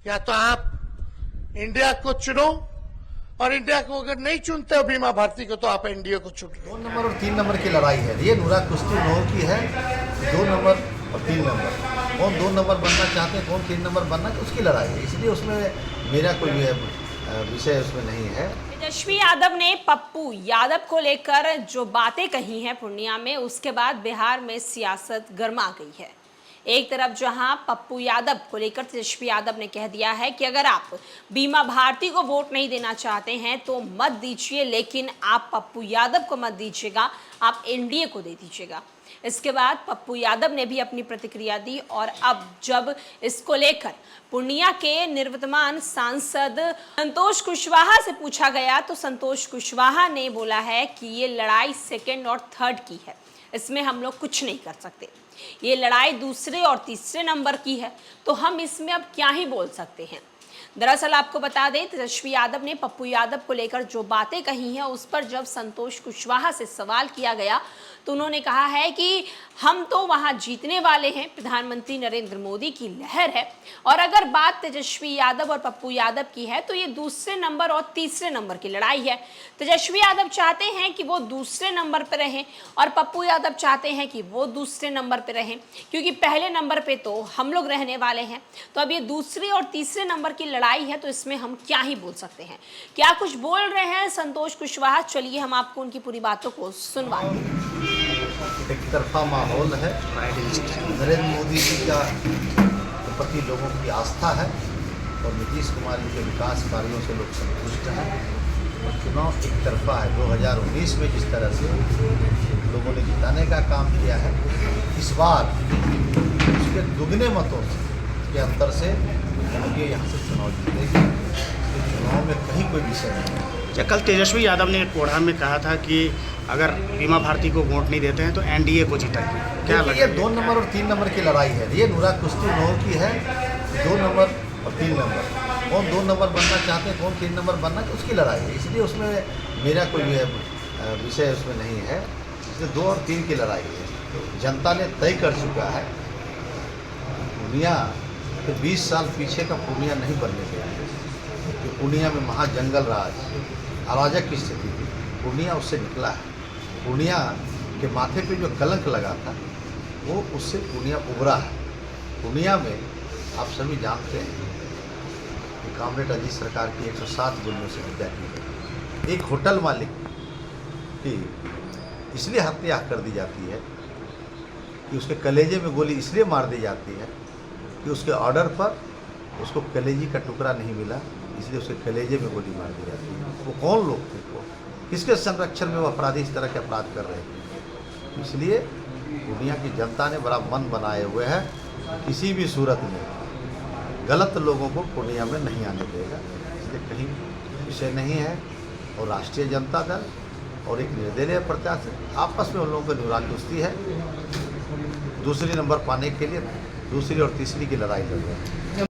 या तो आप इंडिया को चुनो और इंडिया को अगर नहीं चुनते हो बीमा भारती को तो आप एनडीए को चुन लो। 2 नंबर और 3 नंबर की लड़ाई है। ये नुरा कुश्ती नौ की है। 2 नंबर और 3 नंबर, कौन 2 नंबर बनना चाहते हैं, कौन 3 नंबर बनना, उसकी लड़ाई है। इसलिए उसमें मेरा कोई विषय उसमें नहीं है। तेजस्वी यादव ने पप्पू यादव को लेकर जो बातें कही हैं पूर्णिया में, उसके बाद बिहार में सियासत गर्मा गई है। एक तरफ जहां पप्पू यादव को लेकर तेजस्वी यादव ने कह दिया है कि अगर आप बीमा भारती को वोट नहीं देना चाहते हैं तो मत दीजिए, लेकिन आप पप्पू यादव को मत दीजिएगा, आप एनडीए को दे दीजिएगा। इसके बाद पप्पू यादव ने भी अपनी प्रतिक्रिया दी और अब जब इसको लेकर पूर्णिया के निवर्तमान सांसद संतोष कुशवाहा से पूछा गया तो संतोष कुशवाहा ने बोला है कि ये लड़ाई सेकंड और थर्ड की है, इसमें हम लोग कुछ नहीं कर सकते। ये लड़ाई दूसरे और तीसरे नंबर की है, तो हम इसमें अब क्या ही बोल सकते हैं। दरअसल आपको बता दें, तेजस्वी यादव ने पप्पू यादव को लेकर जो बातें कही हैं उस पर जब संतोष कुशवाहा से सवाल किया गया तो उन्होंने कहा है कि हम तो वहां जीतने वाले हैं, प्रधानमंत्री नरेंद्र मोदी की लहर है, और अगर बात तेजस्वी यादव और पप्पू यादव की है तो ये दूसरे नंबर और तीसरे नंबर की लड़ाई है। तेजस्वी यादव चाहते हैं कि वो दूसरे नंबर पर रहें और पप्पू यादव चाहते हैं कि वो दूसरे नंबर पर रहें, क्योंकि पहले नंबर पे तो हम लोग रहने वाले हैं। तो अब ये दूसरे और तीसरे नंबर की लड़ाई है, तो इसमें हम क्या ही बोल सकते हैं। क्या कुछ बोल रहे हैं संतोष कुशवाहा, चलिए हम आपको उनकी पूरी बातों को सुनवाएंगे। एक तरफा माहौल है। नरेंद्र मोदी जी का प्रति लोगों की आस्था है और नीतीश कुमार जी के विकास कार्यों से लोग संतुष्ट हैं। और चुनाव एक तरफा है। 2019 में जिस तरह से लोगों ने जिताने का काम किया है, इस बार उसके दुगने मतों के अंतर से ये यहाँ से चुनाव जीतेगी। चुनाव में कहीं कोई विषय नहीं है। कल तेजस्वी यादव ने कोढ़ा में कहा था कि अगर बीमा भारती को वोट नहीं देते हैं तो एनडीए को जिताएंगे, क्या लगता है? ये 2 नंबर और 3 नंबर की लड़ाई है। ये नुरा कुश्ती नौ की है। 2 नंबर और 3 नंबर, कौन 2 नंबर बनना चाहते हैं, कौन 3 नंबर बनना, उसकी लड़ाई है। इसलिए उसमें मेरा कोई विषय उसमें नहीं है। इसलिए 2 और 3 की लड़ाई है। जनता ने तय कर चुका है। पूर्णिया तो 20 साल पीछे का पूर्णिया नहीं बनने गया है। कि पूर्णिया में महाजंगल राज, अराजक की स्थिति थी, पूर्णिया उससे निकला है। पूर्णिया के माथे पे जो कलंक लगा था वो उससे पूर्णिया उभरा है। पूर्णिया में आप सभी जानते हैं कि कामरेड अजीत सरकार की 107 गोलियों से हत्या की गई। एक होटल मालिक की इसलिए हत्या कर दी जाती है कि उसके कलेजे में गोली इसलिए मार दी जाती है कि उसके ऑर्डर पर उसको कलेजी का टुकड़ा नहीं मिला, इसलिए उसके कलेजे में गोली मार दी जाती है। वो कौन लोग थे, वो किसके संरक्षण में वो अपराधी इस तरह के अपराध कर रहे थे। इसलिए दुनिया की जनता ने बड़ा मन बनाए हुए है, किसी भी सूरत में गलत लोगों को पूर्णिया में नहीं आने देगा। इसलिए कहीं विषय नहीं है। और राष्ट्रीय जनता दल और एक निर्दलीय प्रत्याशी आपस में उन लोगों की नुरा कुश्ती है। दूसरी नंबर पाने के लिए दूसरी और तीसरी की लड़ाई लड़ रहे हैं।